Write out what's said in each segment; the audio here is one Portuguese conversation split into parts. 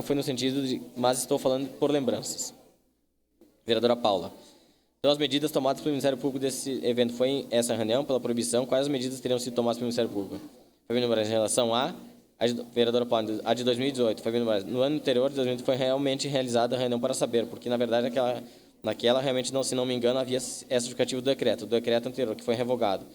foi no sentido de... Mas estou falando por lembranças. Vereadora Paula. Então, as medidas tomadas pelo Ministério Público desse evento foi essa reunião, pela proibição. Quais as medidas teriam sido tomadas pelo Ministério Público? Fabiano Moraes, em relação a vereadora Paula, a de 2018, Fabiano Moraes, no ano anterior de 2018 foi realmente realizada a reunião para saber, porque, na verdade, naquela realmente, não, se não me engano, havia essa justificativa do decreto anterior, que foi revogado.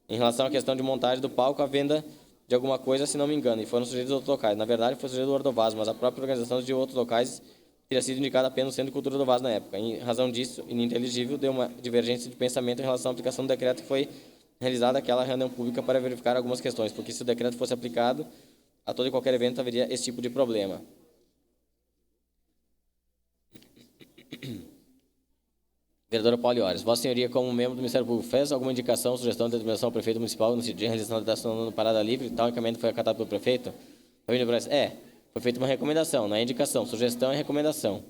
Em relação à questão de montagem do palco, a venda de alguma coisa, se não me engano, e foram sujeitos outros locais. Na verdade, foi sujeito do Ordovaz, mas a própria organização de outros locais teria sido indicada apenas no Centro de Cultura do Vaz na época. Em razão disso, ininteligível, deu uma divergência de pensamento em relação à aplicação do decreto que foi realizada aquela reunião pública para verificar algumas questões, porque se o decreto fosse aplicado a todo e qualquer evento, haveria esse tipo de problema. Vereadora Pauliores, Vossa Senhoria, como membro do Ministério Público, fez alguma indicação, sugestão, determinação ao prefeito municipal de realização da ação no Parada Livre, tal encaminhamento foi acatado pelo prefeito? Foi feita uma recomendação, não é indicação, sugestão é recomendação.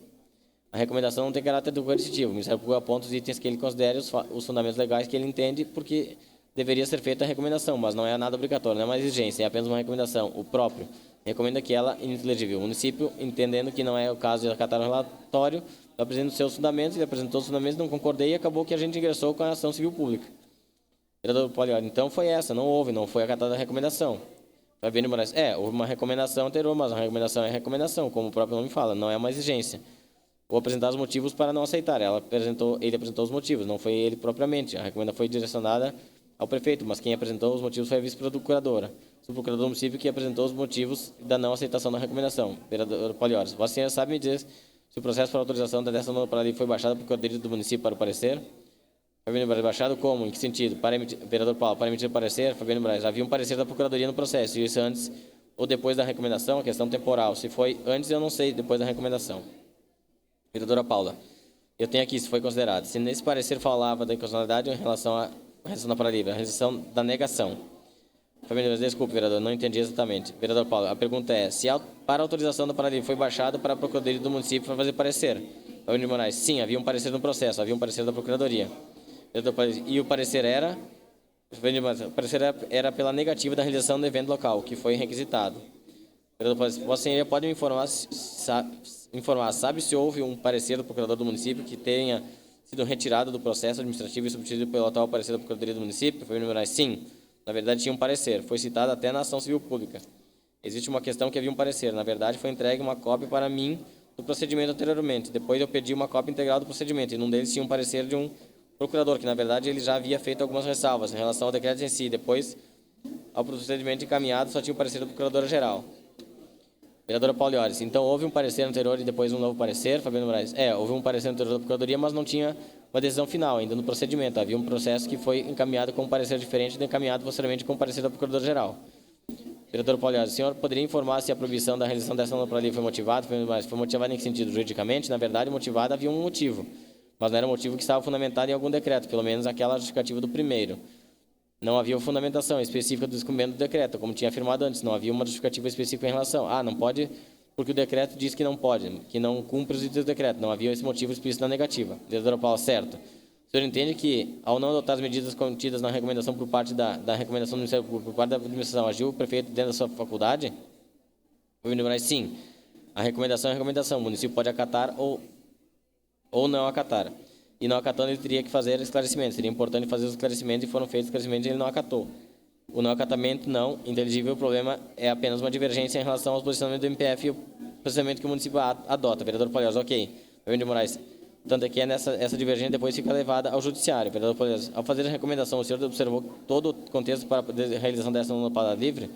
A recomendação não tem caráter do coercitivo. O Ministério Público aponta os itens que ele considera os fundamentos legais que ele entende, porque deveria ser feita a recomendação, mas não é nada obrigatório, não é uma exigência, é apenas uma recomendação. O próprio recomenda que ela ininteligível. O município, entendendo que não é o caso de acatar o relatório, apresenta os seus fundamentos, ele apresentou os fundamentos, não concordei e acabou que a gente ingressou com a ação civil pública. Vereador Poliori, então foi essa, não foi acatada a recomendação. Fabiano Moraes, houve uma recomendação anterior, mas a recomendação é recomendação, como o próprio nome fala, não é uma exigência. Ou apresentar os motivos para não aceitar. Ele apresentou os motivos, não foi ele propriamente. A recomendação foi direcionada ao prefeito, mas quem apresentou os motivos foi a vice-procuradora. O procurador do município que apresentou os motivos da não aceitação da recomendação. Vereador Poliores, Vossa Senhora sabe me dizer se o processo para autorização da dessa nova parada foi baixado por Cordeiro do município para o parecer? Fabiano Moraes, baixado como? Em que sentido? Vereador Paulo, para emitir parecer? Fabiano Moraes, havia um parecer da Procuradoria no processo, isso antes ou depois da recomendação, a questão temporal. Se foi antes, eu não sei, depois da recomendação. Vereadora Paula, eu tenho aqui, se foi considerado. Se nesse parecer falava da inconstitucionalidade em relação à realização da parada livre, a realização da negação. Fabiano Moraes, desculpe, vereador, não entendi exatamente. Vereador Paulo, a pergunta é, se para a autorização da parada livre foi baixado para a Procuradoria do município para fazer parecer? Fabiano Moraes, sim, havia um parecer no processo, havia um parecer da Procuradoria. E o parecer era? O parecer era pela negativa da realização do evento local, que foi requisitado. Vossa Senhoria pode me informar, sabe se houve um parecer do procurador do município que tenha sido retirado do processo administrativo e substituído pelo atual parecer da Procuradoria do município? Sim, na verdade tinha um parecer, foi citado até na ação civil pública. Existe uma questão que havia um parecer, na verdade foi entregue uma cópia para mim do procedimento anteriormente, depois eu pedi uma cópia integral do procedimento, e num deles tinha um parecer de um procurador, que na verdade ele já havia feito algumas ressalvas em relação ao decreto em si, depois ao procedimento encaminhado só tinha o parecer da Procuradora-Geral. Vereadora Pauliores, então houve um parecer anterior e depois um novo parecer, Fabiano Moraes? Houve um parecer anterior da Procuradoria, mas não tinha uma decisão final ainda no procedimento, havia um processo que foi encaminhado com um parecer diferente e encaminhado posteriormente com o parecer da Procuradora-Geral. Vereador Pauliores, o senhor poderia informar se a proibição da realização dessa ação foi motivada? Foi motivada em que sentido? Juridicamente? Na verdade, motivada havia um motivo, mas não era um motivo que estava fundamentado em algum decreto, pelo menos aquela justificativa do primeiro. Não havia fundamentação específica do descumprimento do decreto, como tinha afirmado antes, não havia uma justificativa específica em relação. Não pode, porque o decreto diz que não pode, que não cumpre os itens do decreto. Não havia esse motivo explícito na negativa. Vereadora Paula, certo. O senhor entende que, ao não adotar as medidas contidas na recomendação por parte da recomendação do Ministério Público, por parte da administração, agiu o prefeito dentro da sua faculdade? Sim. A recomendação é a recomendação. O município pode acatar ou não acatar. E não acatando, ele teria que fazer esclarecimentos. Seria importante fazer os esclarecimentos e foram feitos esclarecimentos e ele não acatou. O não acatamento, não. Inteligível, o problema é apenas uma divergência em relação aos posicionamentos do MPF e o posicionamento que o município adota. Vereador Palhares, ok. Fabiano de Moraes, tanto é que essa divergência depois fica levada ao judiciário. Vereador Palhares, ao fazer a recomendação, o senhor observou todo o contexto para a realização dessa no parada livre?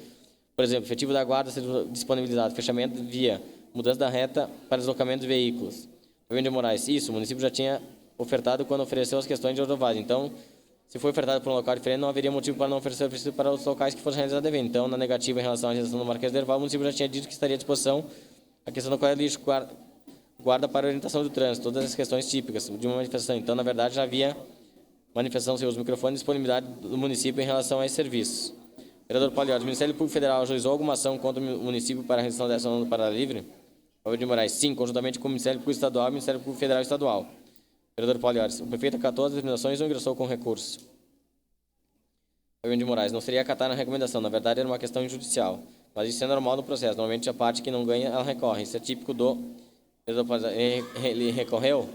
Por exemplo, efetivo da guarda ser disponibilizado, fechamento de via, mudança da reta para deslocamento de veículos. Fabiano de Moraes, isso, o município já tinha ofertado quando ofereceu as questões de Ordovaz. Então, se foi ofertado por um local diferente, não haveria motivo para não oferecer para os locais que fossem realizados o evento. Então, na negativa em relação à realização do Marquês de Herval, o município já tinha dito que estaria à disposição a questão do coleta de lixo, guarda para orientação do trânsito, todas as questões típicas de uma manifestação. Então, na verdade, já havia manifestação sem os microfones e disponibilidade do município em relação a esses serviços. Vereador Palhares, o Ministério Público Federal ajuizou alguma ação contra o município para a realização dessa ação do Parada Livre? Fabiano de Moraes, sim, conjuntamente com o Ministério Público Estadual e o Ministério Público Federal e Estadual. Vereador Palhares, o prefeito acatou as determinações ou ingressou com recurso? Fabiano de Moraes, não seria acatar na recomendação, na verdade era uma questão judicial. Mas isso é normal no processo. Normalmente a parte que não ganha, ela recorre. Isso é típico do... Ele recorreu?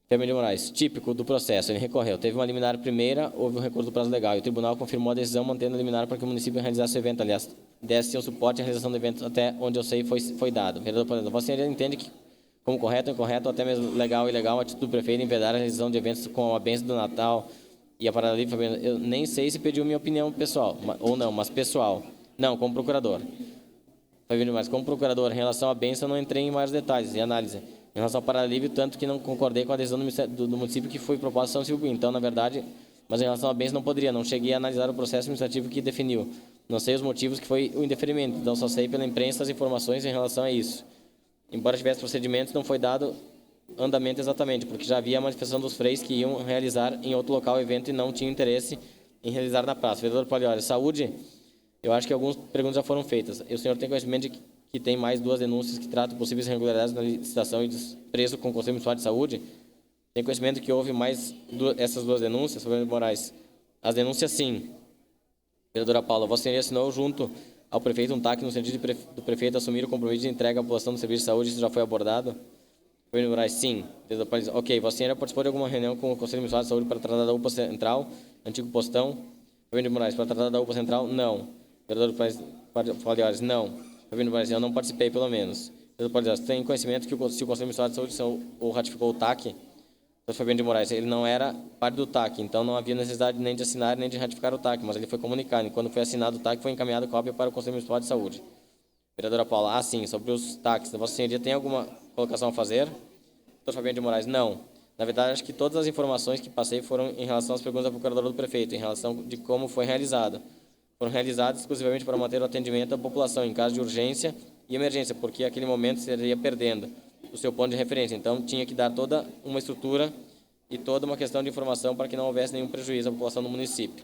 Fernando de Moraes, típico do processo, ele recorreu. Teve uma liminar primeira, houve um recurso do prazo legal e o tribunal confirmou a decisão mantendo a liminar para que o município realizasse o evento. Aliás, desse seu suporte à realização do evento até onde eu sei foi dado. Vereador Palhares, Vossa Senhoria entende que, como correto ou incorreto, ou até mesmo legal ou ilegal, a atitude do prefeito em vedar a realização de eventos com a bênção do Natal e a parada livre, eu nem sei se pediu minha opinião pessoal, ou não, mas pessoal. Não, como procurador. Mas como procurador, em relação à bênção, eu não entrei em maiores detalhes e análise. Em relação ao parada livre, tanto que não concordei com a decisão do município que foi proposta São Silvio. Então, na verdade, mas em relação à bênção não poderia. Não cheguei a analisar o processo administrativo que definiu. Não sei os motivos que foi o indeferimento. Então, só sei pela imprensa as informações em relação a isso. Embora tivesse procedimentos, não foi dado andamento exatamente, porque já havia a manifestação dos freis que iam realizar em outro local o evento e não tinham interesse em realizar na praça. Vereador Palhares, saúde, eu acho que algumas perguntas já foram feitas. E o senhor tem conhecimento de que tem mais 2 denúncias que tratam possíveis irregularidades na licitação e desprezo com o Conselho Municipal de Saúde? Tem conhecimento que houve mais essas 2 denúncias, Fernando de Moraes? As denúncias, sim. Vereadora Paula, Vossa Senhoria assinou junto ao prefeito um TAC no sentido do prefeito assumir o compromisso de entrega à população do serviço de saúde. Isso já foi abordado? Fernando de Moraes, sim. Ok, Vossa Senhoria participou de alguma reunião com o Conselho Municipal de Saúde para tratar da UPA Central, antigo postão? Fernando de Moraes, para tratar da UPA Central? Não. Vereador Palhares, não. Eu não participei, pelo menos. Tem conhecimento que se o Conselho Municipal de Saúde ou ratificou o TAC, o Fabiano de Moraes, ele não era parte do TAC, então não havia necessidade nem de assinar nem de ratificar o TAC, mas ele foi comunicado. E quando foi assinado o TAC, foi encaminhado cópia para o Conselho Municipal de Saúde. Vereadora Paula, sim, sobre os TACs. Vossa Senhoria tem alguma colocação a fazer? Doutor Fabiano de Moraes, não. Na verdade, acho que todas as informações que passei foram em relação às perguntas da procuradora do prefeito, em relação de como foi realizado. Foram realizados exclusivamente para manter o atendimento à população em caso de urgência e emergência, porque naquele momento seria perdendo o seu ponto de referência. Então, tinha que dar toda uma estrutura e toda uma questão de informação para que não houvesse nenhum prejuízo à população do município.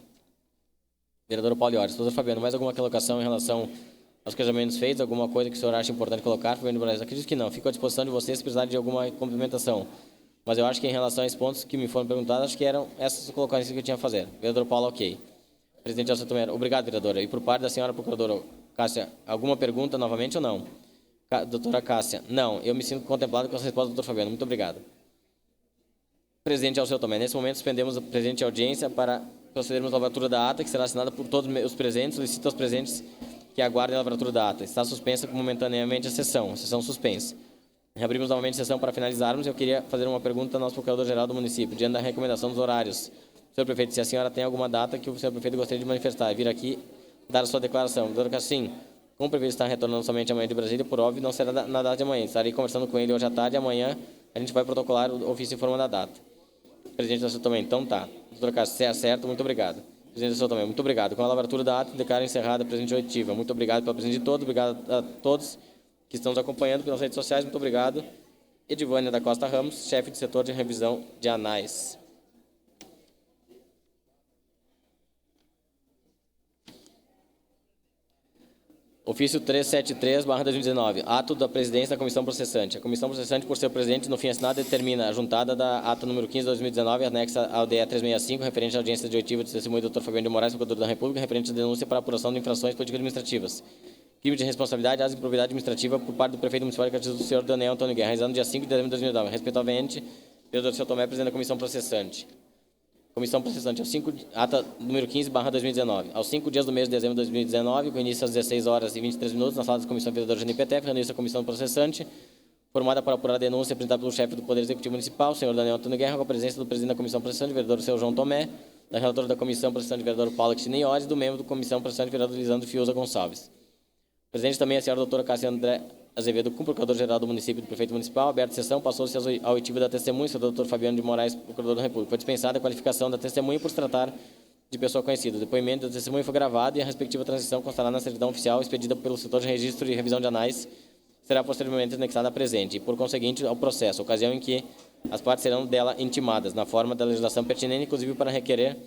Vereador Paulo Iores, doutor Fabiano, mais alguma colocação em relação aos questionamentos feitos? Alguma coisa que o senhor acha importante colocar? Acredito que não. Fico à disposição de vocês se precisarem de alguma complementação. Mas eu acho que em relação a esses pontos que me foram perguntados, acho que eram essas colocações que eu tinha a fazer. Vereador Paulo, ok. Presidente Elcio Tomé, obrigado, vereadora. E por parte da senhora procuradora Cássia, alguma pergunta novamente ou não? Doutora Cássia, não. Eu me sinto contemplado com a resposta do doutor Fabiano. Muito obrigado. Presidente Elcio Tomé, nesse momento suspendemos a presente audiência para procedermos à lavratura da ata, que será assinada por todos os presentes. Solicito aos presentes que aguardem a lavratura da ata. Está suspensa momentaneamente a sessão suspensa. Reabrimos novamente a sessão para finalizarmos. Eu queria fazer uma pergunta ao nosso procurador-geral do município, diante da recomendação dos horários. Senhor prefeito, se a senhora tem alguma data que o senhor prefeito gostaria de manifestar, vir aqui dar a sua declaração. Doutor Cassim, como o prefeito está retornando somente amanhã de Brasília, por óbvio, não será na data de amanhã. Estarei conversando com ele hoje à tarde e amanhã a gente vai protocolar o ofício informando a data. Presidente da também, então tá. Doutor Cassim, se é certo, muito obrigado. Presidente da também, muito obrigado. Com a lavratura da ata, declaro encerrada a presente oitiva. Muito obrigado pela presença de todos, obrigado a todos que estão nos acompanhando pelas redes sociais, muito obrigado. Edivânia da Costa Ramos, chefe de setor de revisão de anais. Ofício 373/2019, ato da presidência da comissão processante. A comissão processante, por seu presidente, no fim assinado, determina a juntada da ata número 15/2019, anexa ao DE 365, referente à audiência de oitiva de testemunho do Dr. Fabiano de Moraes, procurador da República, referente à denúncia para apuração de infrações político-administrativas. Crime de responsabilidade, asa de improbidade administrativa por parte do prefeito municipal de Caxias do senhor Daniel Antônio Guerra, realizado no dia 5 de dezembro de 2019. Respeitavelmente, vereador Seu Tomé, presidente da comissão processante. Comissão processante, ata número 15/2019. Aos 5 dias do mês de dezembro de 2019, com início às 16 horas e 23 minutos, na sala da comissão vereadora Jane PTF, reuniu-se a comissão processante, formada para apurar a denúncia apresentada pelo chefe do Poder Executivo Municipal, senhor Daniel Antônio Guerra, com a presença do presidente da comissão processante, vereador seu João Tomé, da relatora da comissão processante, vereador Paulo Cristineiores, e do membro da comissão processante, vereador Lisandro Fiuza Gonçalves. Presente também a senhora doutora Cássia André Azevedo, com o procurador-geral do município e do prefeito municipal. Aberta a sessão, passou-se a oitiva da testemunha, o doutor Fabiano de Moraes, procurador da República. Foi dispensada a qualificação da testemunha por se tratar de pessoa conhecida. O depoimento da testemunha foi gravado e a respectiva transição constará na certidão oficial expedida pelo setor de registro e revisão de anais, será posteriormente anexada à presente e, por conseguinte, ao processo, ocasião em que as partes serão dela intimadas, na forma da legislação pertinente, inclusive para requerer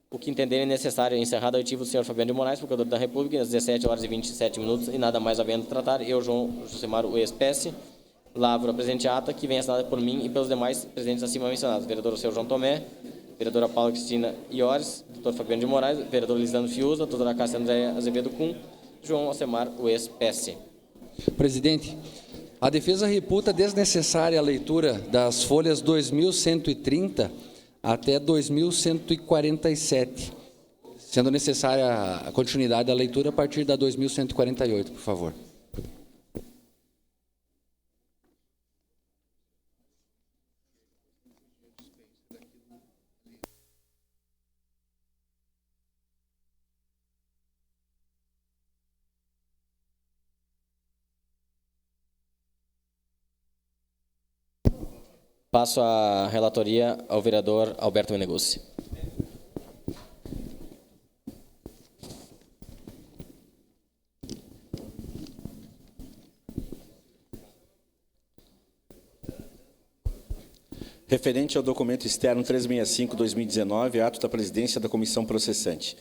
o que entenderem necessário. Encerrado a oitiva do senhor Fabiano de Moraes, procurador da República, às 17 horas e 27 minutos, e nada mais havendo tratar, eu, João Josemar o Espécie, lavro a presente ata, que vem assinada por mim e pelos demais presidentes acima mencionados. Vereador, o senhor João Tomé, vereadora Paula Cristina Iores, doutor Fabiano de Moraes, vereador Lisandro Fiuza, doutora Cássia Andréa Azevedo Kuhn, João Alcemar Ues-Pesce. Presidente, a defesa reputa desnecessária a leitura das folhas 2130 até 2147, sendo necessária a continuidade da leitura a partir da 2148, por favor. Passo a relatoria ao vereador Alberto Meneguzzi. Referente ao documento externo 365/2019, ato da presidência da comissão processante.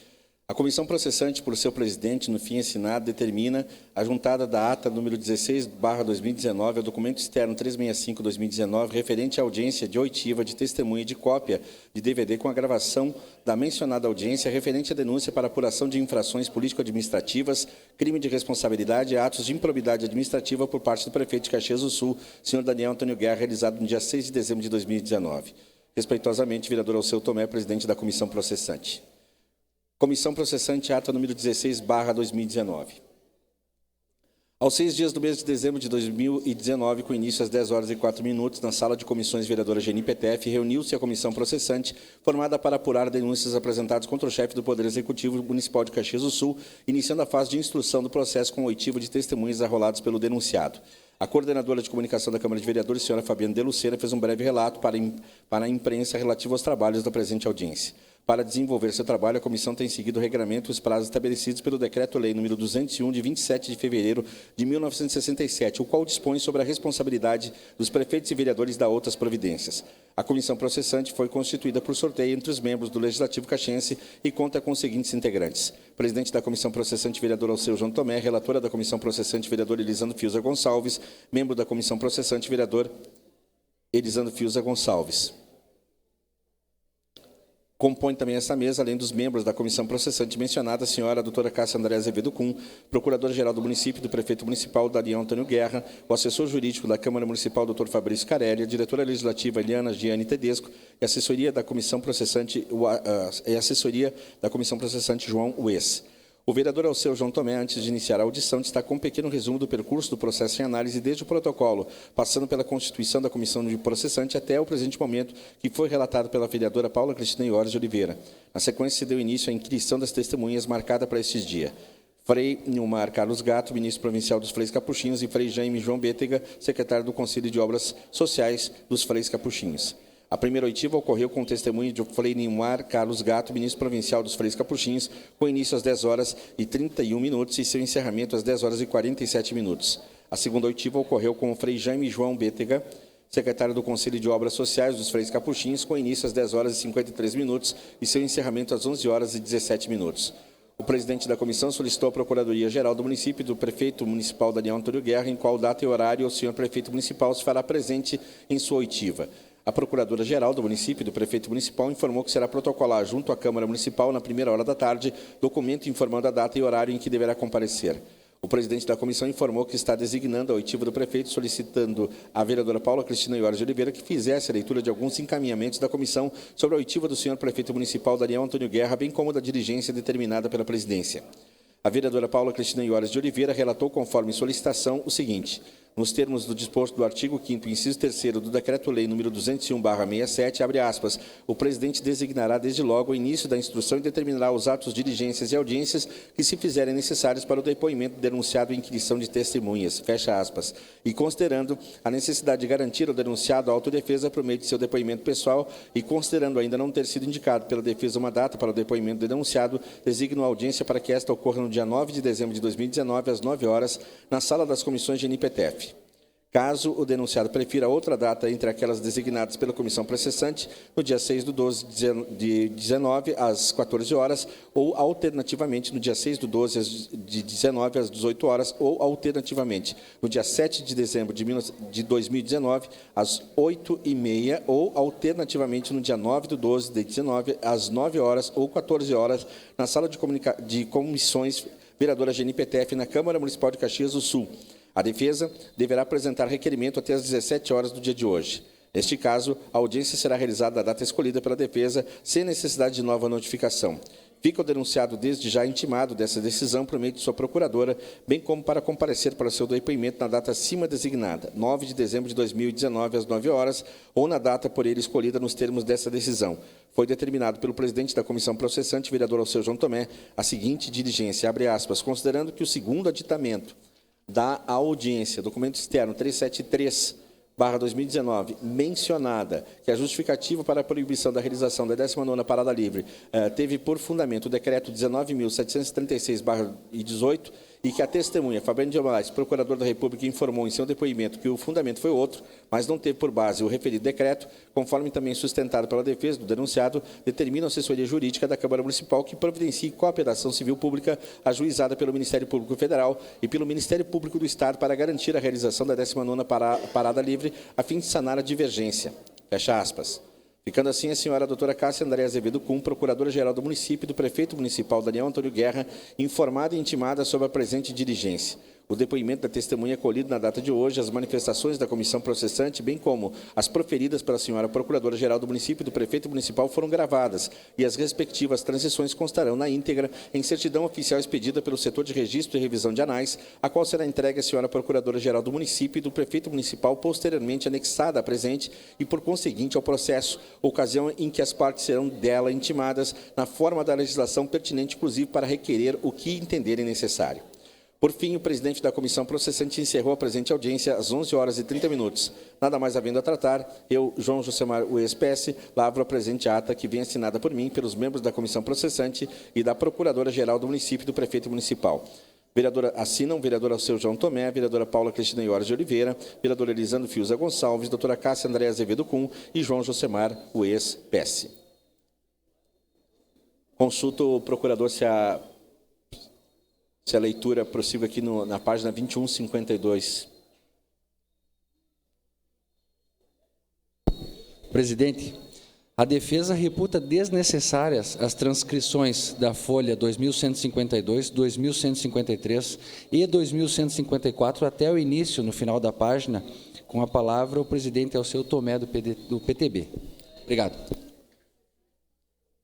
A comissão processante, por seu presidente, no fim assinado, determina a juntada da ata número 16/2019 ao documento externo 365/2019, referente à audiência de oitiva de testemunha de cópia de DVD com a gravação da mencionada audiência referente à denúncia para apuração de infrações político-administrativas, crime de responsabilidade e atos de improbidade administrativa por parte do prefeito de Caxias do Sul, senhor Daniel Antônio Guerra, realizado no dia 6 de dezembro de 2019. Respeitosamente, vereador Alceu Tomé, presidente da comissão processante. Comissão processante, ata número 16/2019. Aos 6 dias do mês de dezembro de 2019, com início às 10h04, na sala de comissões vereadora GNPTF, reuniu-se a comissão processante, formada para apurar denúncias apresentadas contra o chefe do Poder Executivo Municipal de Caxias do Sul, iniciando a fase de instrução do processo com oitiva de testemunhas arrolados pelo denunciado. A coordenadora de comunicação da Câmara de Vereadores, senhora Fabiana de Lucena, fez um breve relato para a imprensa relativo aos trabalhos da presente audiência. Para desenvolver seu trabalho, a comissão tem seguido o regramento e os prazos estabelecidos pelo Decreto-Lei nº 201, de 27 de fevereiro de 1967, o qual dispõe sobre a responsabilidade dos prefeitos e vereadores da outras providências. A comissão processante foi constituída por sorteio entre os membros do Legislativo caxiense e conta com os seguintes integrantes: presidente da comissão processante, vereador Alceu João Tomé; relatora da comissão processante, vereador Elisandro Fiuza Gonçalves; membro da comissão processante, vereador Elisandro Fiuza Gonçalves. Compõe também esta mesa, além dos membros da comissão processante mencionada, a senhora doutora Cássia Andréa Azevedo Kuhn, procurador-geral do município, do prefeito municipal, Daniel Antônio Guerra, o assessor jurídico da Câmara Municipal, doutor Fabrício Carelli, a diretora legislativa, Eliana Giane Tedesco, e a assessoria da comissão processante, João Ues. O vereador Alceu João Tomé, antes de iniciar a audição, destacou um pequeno resumo do percurso do processo em análise desde o protocolo, passando pela constituição da comissão de processante até o presente momento, que foi relatado pela vereadora Paula Cristina Iores de Oliveira. Na sequência, se deu início à inquirição das testemunhas marcada para estes dias. Frei Nilmar Carlos Gato, ministro provincial dos Freis Capuchinhos, e Frei Jaime João Bétega, secretário do Conselho de Obras Sociais dos Freis Capuchinhos. A primeira oitiva ocorreu com o testemunho de Frei Nilmar Carlos Gato, ministro provincial dos Freis Capuchinhos, com início às 10h31 e seu encerramento às 10h47. A segunda oitiva ocorreu com o Frei Jaime João Bétega, secretário do Conselho de Obras Sociais dos Freis Capuchinhos, com início às 10h53 e seu encerramento às 11h17. O presidente da comissão solicitou à Procuradoria-Geral do município e do prefeito municipal Daniel Antônio Guerra em qual data e horário o senhor prefeito municipal se fará presente em sua oitiva. A Procuradora-Geral do município e do prefeito municipal informou que será protocolar junto à Câmara Municipal, na primeira hora da tarde, documento informando a data e horário em que deverá comparecer. O presidente da comissão informou que está designando a oitiva do prefeito, solicitando à vereadora Paula Cristina Iores de Oliveira que fizesse a leitura de alguns encaminhamentos da comissão sobre a oitiva do senhor prefeito municipal Daniel Antônio Guerra, bem como da diligência determinada pela presidência. A vereadora Paula Cristina Iores de Oliveira relatou, conforme solicitação, o seguinte: nos termos do disposto do artigo 5º, inciso 3º do Decreto-Lei nº 201/67, abre aspas, o presidente designará desde logo o início da instrução e determinará os atos, diligências e audiências que se fizerem necessários para o depoimento denunciado e inquirição de testemunhas, fecha aspas, e considerando a necessidade de garantir ao denunciado a autodefesa por meio de seu depoimento pessoal e considerando ainda não ter sido indicado pela defesa uma data para o depoimento do denunciado, designa a audiência para que esta ocorra no dia 9 de dezembro de 2019, às 9 horas, na sala das comissões de NPTF. Caso o denunciado prefira outra data entre aquelas designadas pela comissão processante, no dia 6/12 de 19 às 14 horas, ou alternativamente no dia 6/12 de 19 às 18 horas, ou alternativamente no dia 7 de dezembro de 2019 às 8h30, ou alternativamente no dia 9/12 de 19 às 9 horas ou 14 horas, na sala de comissões vereadora Geni Petef, na Câmara Municipal de Caxias do Sul. A defesa deverá apresentar requerimento até às 17 horas do dia de hoje. Neste caso, a audiência será realizada na data escolhida pela defesa, sem necessidade de nova notificação. Fica o denunciado desde já intimado dessa decisão por meio de sua procuradora, bem como para comparecer para seu depoimento na data acima designada, 9 de dezembro de 2019, às 9 horas, ou na data por ele escolhida nos termos dessa decisão. Foi determinado pelo presidente da comissão processante, vereador Alceu João Tomé, a seguinte diligência, abre aspas, considerando que o segundo aditamento da audiência, documento externo 373/2019, mencionada que a justificativa para a proibição da realização da 19ª Parada Livre teve por fundamento o decreto 19.736/18 e que a testemunha, Fabiane de Moraes, procurador da República, informou em seu depoimento que o fundamento foi outro, mas não teve por base o referido decreto, conforme também sustentado pela defesa do denunciado, determina a assessoria jurídica da Câmara Municipal que providencie cópia da ação civil pública ajuizada pelo Ministério Público Federal e pelo Ministério Público do Estado para garantir a realização da 19ª Parada Livre, a fim de sanar a divergência. Fecha aspas. Ficando assim, a senhora doutora Cássia Andréa Azevedo Kuhn, procuradora-geral do município, e do prefeito municipal Daniel Antônio Guerra, informada e intimada sobre a presente diligência. O depoimento da testemunha colhido na data de hoje, as manifestações da comissão processante, bem como as proferidas pela senhora procuradora-geral do município e do prefeito municipal foram gravadas e as respectivas transições constarão na íntegra em certidão oficial expedida pelo setor de registro e revisão de anais, a qual será entregue à senhora procuradora-geral do município e do prefeito municipal, posteriormente anexada à presente e, por conseguinte, ao processo, ocasião em que as partes serão dela intimadas na forma da legislação pertinente, inclusive para requerer o que entenderem necessário. Por fim, o presidente da comissão processante encerrou a presente audiência às 11h30. Nada mais havendo a tratar, eu, João Josemar UES-PS, lavro a presente ata que vem assinada por mim, pelos membros da comissão processante e da procuradora-geral do município e do prefeito municipal. Assinam vereador Alceu João Tomé, vereadora Paula Cristina Iores de Oliveira, vereador Elisandro Fiuza Gonçalves, doutora Cássia Andréa Azevedo Kuhn e João Josemar UES-PS. Consulto o procurador se a leitura prossiga aqui na página 2152. Presidente, a defesa reputa desnecessárias as transcrições da folha 2152, 2153 e 2154 até o início, no final da página, com a palavra o presidente Alceu Tomé, do PTB. Obrigado. Muito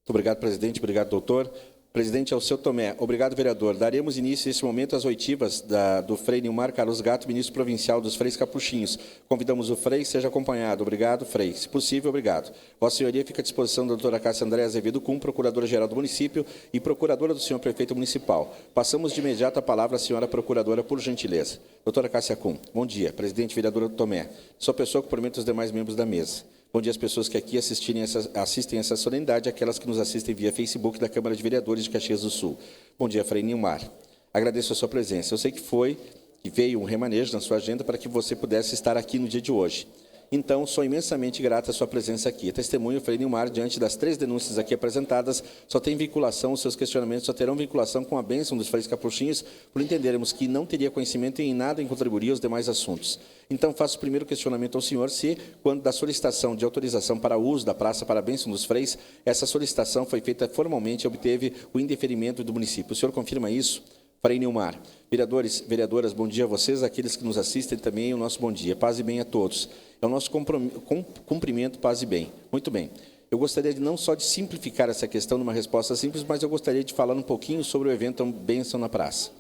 obrigado, presidente. Obrigado, doutor. Presidente Alceu Tomé, obrigado, vereador. Daremos início, neste momento, às oitivas do Frei Nilmar Carlos Gato, ministro provincial dos Freis Capuchinhos. Convidamos o Frei, seja acompanhado. Obrigado, Frei. Se possível, obrigado. Vossa Senhoria fica à disposição da doutora Cássia Andréa Azevedo Kuhn, procuradora-geral do município e procuradora do senhor prefeito municipal. Passamos de imediato a palavra à senhora procuradora, por gentileza. Doutora Cássia Kuhn, bom dia. Presidente, vereadora Tomé. Sou pessoa que cumprimento os demais membros da mesa. Bom dia às pessoas que aqui assistem essa solenidade, aquelas que nos assistem via Facebook da Câmara de Vereadores de Caxias do Sul. Bom dia, Frei Nilmar. Agradeço a sua presença. Eu sei que veio um remanejo na sua agenda para que você pudesse estar aqui no dia de hoje. Então, sou imensamente grata à sua presença aqui. Testemunho, Frei Nilmar, diante das 3 denúncias aqui apresentadas, só tem vinculação, os seus questionamentos só terão vinculação com a bênção dos Freis Capuchinhos, por entendermos que não teria conhecimento e em nada em contribuiria aos demais assuntos. Então, faço o primeiro questionamento ao senhor se, quando da solicitação de autorização para o uso da praça para a bênção dos Freis, essa solicitação foi feita formalmente e obteve o indeferimento do município. O senhor confirma isso? Frei Nilmar. Vereadores, vereadoras, bom dia a vocês, aqueles que nos assistem também, o nosso bom dia. Paz e bem a todos. É o nosso cumprimento, paz e bem. Muito bem. Eu gostaria não só de simplificar essa questão numa resposta simples, mas eu gostaria de falar um pouquinho sobre o evento Bênção na Praça.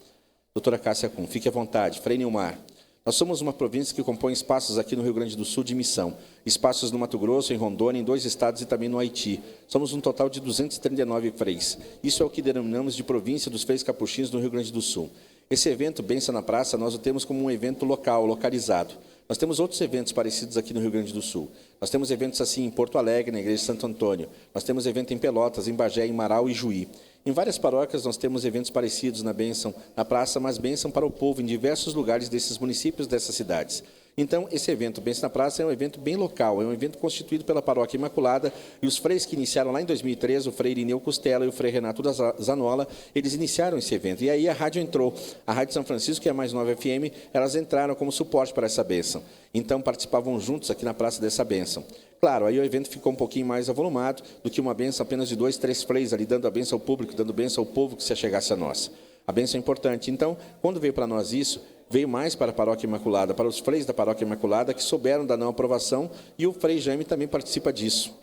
Doutora Cássia Kuhn, fique à vontade. Frei Nilmar. Nós somos uma província que compõe espaços aqui no Rio Grande do Sul de missão, espaços no Mato Grosso, em Rondônia, em 2 estados e também no Haiti. Somos um total de 239 freis. Isso é o que denominamos de província dos Freis Capuchinhos no Rio Grande do Sul. Esse evento, Bênção na Praça, nós o temos como um evento local, localizado. Nós temos outros eventos parecidos aqui no Rio Grande do Sul. Nós temos eventos assim em Porto Alegre, na Igreja de Santo Antônio. Nós temos evento em Pelotas, em Bagé, em Marau e Juí. Em várias paróquias nós temos eventos parecidos na bênção na praça, mas bênção para o povo em diversos lugares desses municípios, dessas cidades. Então, esse evento Bênção na Praça é um evento bem local, é um evento constituído pela Paróquia Imaculada, e os freis que iniciaram lá em 2013, o Frei Irineu Costela e o Frei Renato Zanola, eles iniciaram esse evento. E aí a rádio entrou, a Rádio São Francisco, que é a Mais Nova FM, elas entraram como suporte para essa bênção. Então, participavam juntos aqui na praça dessa bênção. Claro, aí o evento ficou um pouquinho mais avolumado do que uma bênção apenas de 2, 3 freis ali, dando a bênção ao público, dando bênção ao povo que se achegasse a nós. A bênção é importante. Então, quando veio para nós isso, veio mais para a Paróquia Imaculada, para os freis da Paróquia Imaculada, que souberam da não aprovação, e o Frei Jaime também participa disso.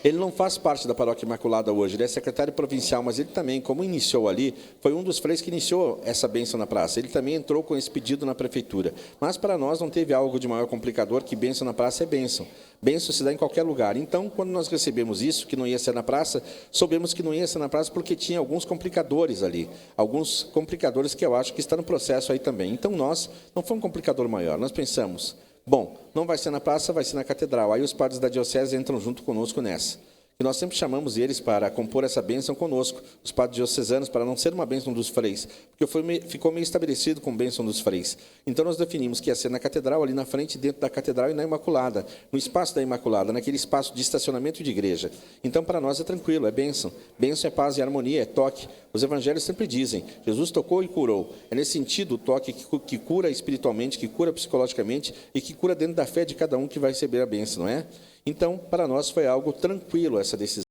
Ele não faz parte da Paróquia Imaculada hoje, ele é secretário provincial, mas ele também, como iniciou ali, foi um dos freis que iniciou essa bênção na praça. Ele também entrou com esse pedido na prefeitura. Mas para nós não teve algo de maior complicador que bênção na praça é bênção. Bênção se dá em qualquer lugar. Então, quando nós recebemos isso, que não ia ser na praça, soubemos que não ia ser na praça porque tinha alguns complicadores ali. Alguns complicadores que eu acho que estão no processo aí também. Então, nós não foi um complicador maior. Nós pensamos, bom, não vai ser na praça, vai ser na catedral. Aí os padres da diocese entram junto conosco nessa. E nós sempre chamamos eles para compor essa bênção conosco, os padres diocesanos, para não ser uma bênção dos freis, porque ficou meio estabelecido com bênção dos freis. Então nós definimos que ia ser na catedral, ali na frente, dentro da catedral e na Imaculada, no espaço da Imaculada, naquele espaço de estacionamento de igreja. Então para nós é tranquilo, é bênção. Bênção é paz e harmonia, é toque. Os evangelhos sempre dizem, Jesus tocou e curou. É nesse sentido o toque que cura espiritualmente, que cura psicologicamente e que cura dentro da fé de cada um que vai receber a bênção, não é? Então, para nós foi algo tranquilo essa decisão.